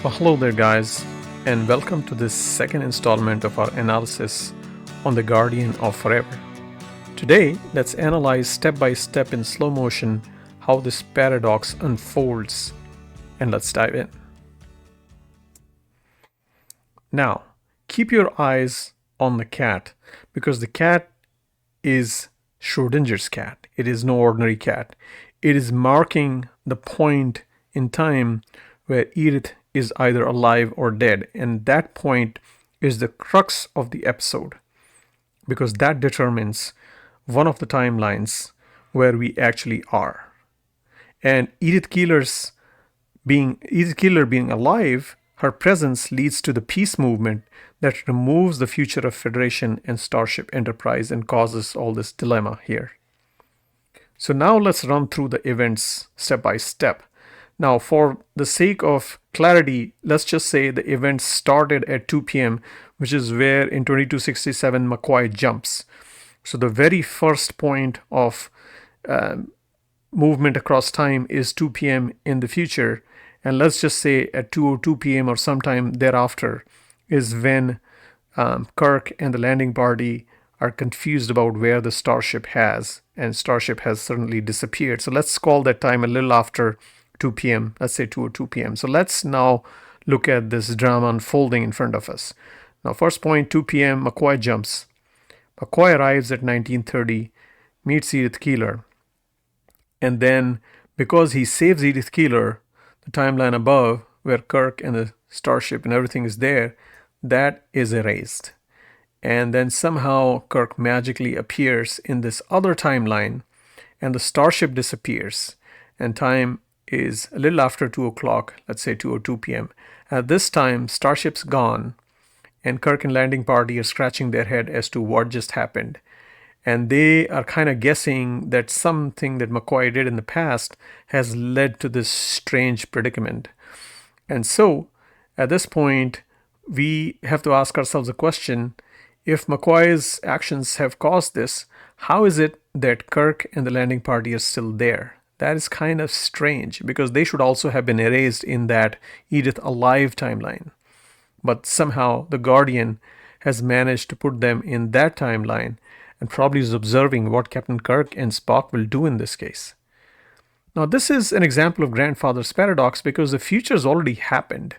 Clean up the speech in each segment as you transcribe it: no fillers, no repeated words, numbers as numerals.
Well, hello there, guys, and welcome to this second installment of our analysis on the Guardian of Forever. Today, let's analyze step by step in slow motion how this paradox unfolds, and let's dive in. Now, keep your eyes on the cat because the cat is Schrodinger's cat. It is no ordinary cat. It is marking the point in time where Edith is either alive or dead, and that point is the crux of the episode because that determines one of the timelines where we actually are. And Edith Keeler being alive, her presence leads to the peace movement that removes the future of Federation and Starship Enterprise and causes all this dilemma here. So now let's run through the events step by step. Now, for the sake of clarity, let's just say the event started at 2 p.m., which is where in 2267 McCoy jumps. So the very first point of movement across time is 2 p.m. in the future. And let's just say at 2:02 p.m. or sometime thereafter is when Kirk and the landing party are confused about where the starship has. And starship has suddenly disappeared. So let's call that time a little after 2 p.m. Let's say 2:02 p.m. So let's now look at this drama unfolding in front of us. Now, first point, 2 p.m., McCoy jumps. McCoy arrives at 1930, meets Edith Keeler. And then, because he saves Edith Keeler, the timeline above, where Kirk and the starship and everything is there, that is erased. And then somehow Kirk magically appears in this other timeline, and the starship disappears. And time is a little after 2 o'clock, let's say 2:02 p.m. At this time, starship's gone, and Kirk and landing party are scratching their head as to what just happened. And they are kind of guessing that something that McCoy did in the past has led to this strange predicament. And so, at this point, we have to ask ourselves a question: if McCoy's actions have caused this, how is it that Kirk and the landing party are still there? That is kind of strange because they should also have been erased in that Edith alive timeline. But somehow the Guardian has managed to put them in that timeline and probably is observing what Captain Kirk and Spock will do in this case. Now, this is an example of grandfather's paradox because the future has already happened.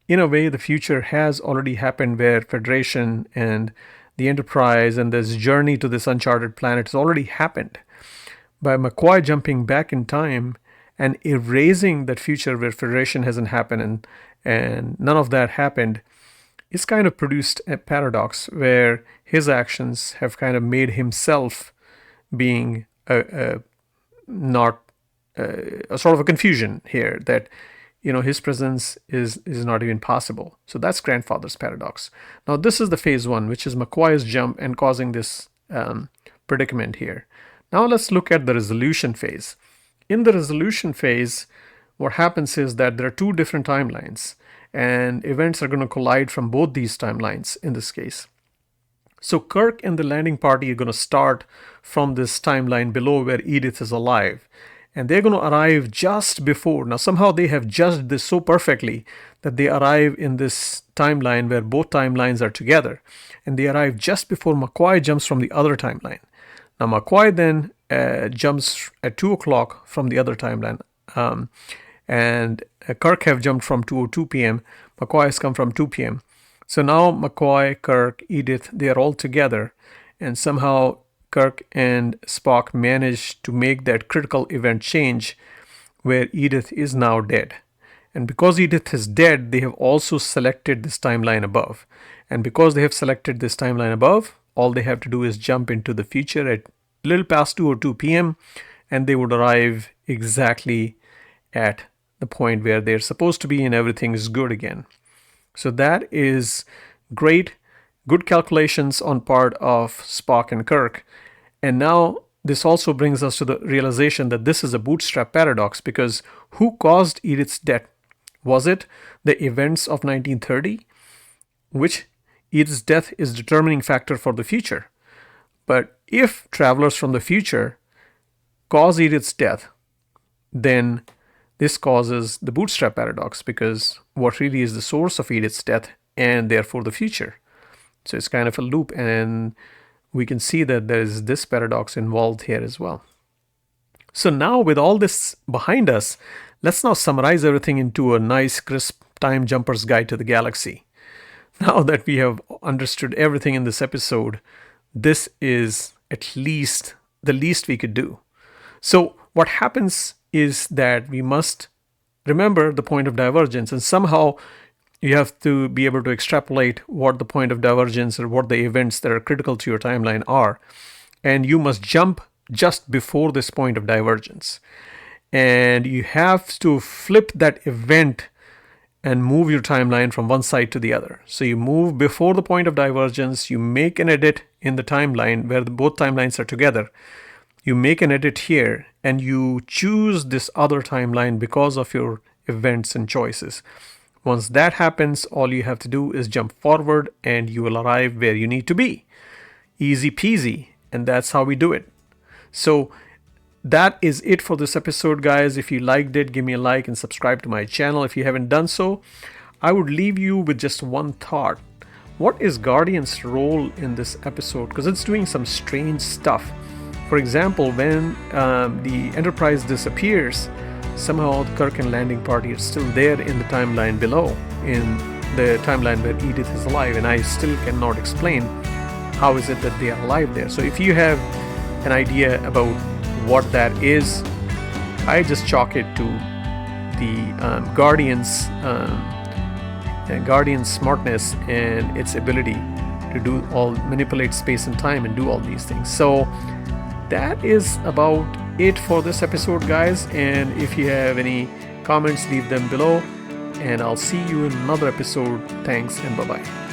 In a way, the future has already happened where Federation and the Enterprise and this journey to this uncharted planet has already happened. By McCoy jumping back in time and erasing that future where Federation hasn't happened and none of that happened, it's kind of produced a paradox where his actions have kind of made himself being a sort of a confusion here that his presence is not even possible. So that's grandfather's paradox. Now this is the phase one, which is McCoy's jump and causing this predicament here. Now let's look at the resolution phase. In the resolution phase, what happens is that there are two different timelines, and events are going to collide from both these timelines in this case. So Kirk and the landing party are going to start from this timeline below where Edith is alive. And they're going to arrive just before. Now, somehow they have judged this so perfectly that they arrive in this timeline where both timelines are together. And they arrive just before McCoy jumps from the other timeline. Now, McCoy then jumps at 2 o'clock from the other timeline. And Kirk have jumped from 2:02 p.m. McCoy has come from 2 p.m. So now McCoy, Kirk, Edith, they are all together. And somehow Kirk and Spock managed to make that critical event change where Edith is now dead. And because Edith is dead, they have also selected this timeline above. And because they have selected this timeline above, all they have to do is jump into the future at a little past 2:02 p.m. and they would arrive exactly at the point where they're supposed to be and everything is good again. So that is great, good calculations on part of Spock and Kirk. And now this also brings us to the realization that this is a bootstrap paradox because who caused Edith's death? Was it the events of 1930? Which Edith's death is determining factor for the future. But if travelers from the future cause Edith's death, then this causes the bootstrap paradox, because what really is the source of Edith's death and therefore the future? So it's kind of a loop, and we can see that there is this paradox involved here as well. So now with all this behind us, let's now summarize everything into a nice, crisp time jumper's guide to the galaxy. Now that we have understood everything in this episode, this is at least the least we could do. So what happens is that we must remember the point of divergence, and somehow you have to be able to extrapolate what the point of divergence or what the events that are critical to your timeline are. And you must jump just before this point of divergence. And you have to flip that event and move your timeline from one side to the other. So you move before the point of divergence, you make an edit in the timeline where both timelines are together. You make an edit here and you choose this other timeline because of your events and choices. Once that happens, all you have to do is jump forward and you will arrive where you need to be. Easy peasy. And that's how we do it. So that is it for this episode, guys. If you liked it, give me a like and subscribe to my channel if you haven't done so. I would leave you with just one thought. What is Guardian's role in this episode? Because it's doing some strange stuff. For example, when the Enterprise disappears, somehow the Kirk and landing party is still there in the timeline below, in the timeline where Edith is alive, and I still cannot explain how is it that they are alive there. So if you have an idea about what that is, I just chalk it to the Guardian's smartness and its ability to manipulate space and time and do all these things. So that is about it for this episode, guys. And if you have any comments, leave them below, and I'll see you in another episode. Thanks and bye-bye.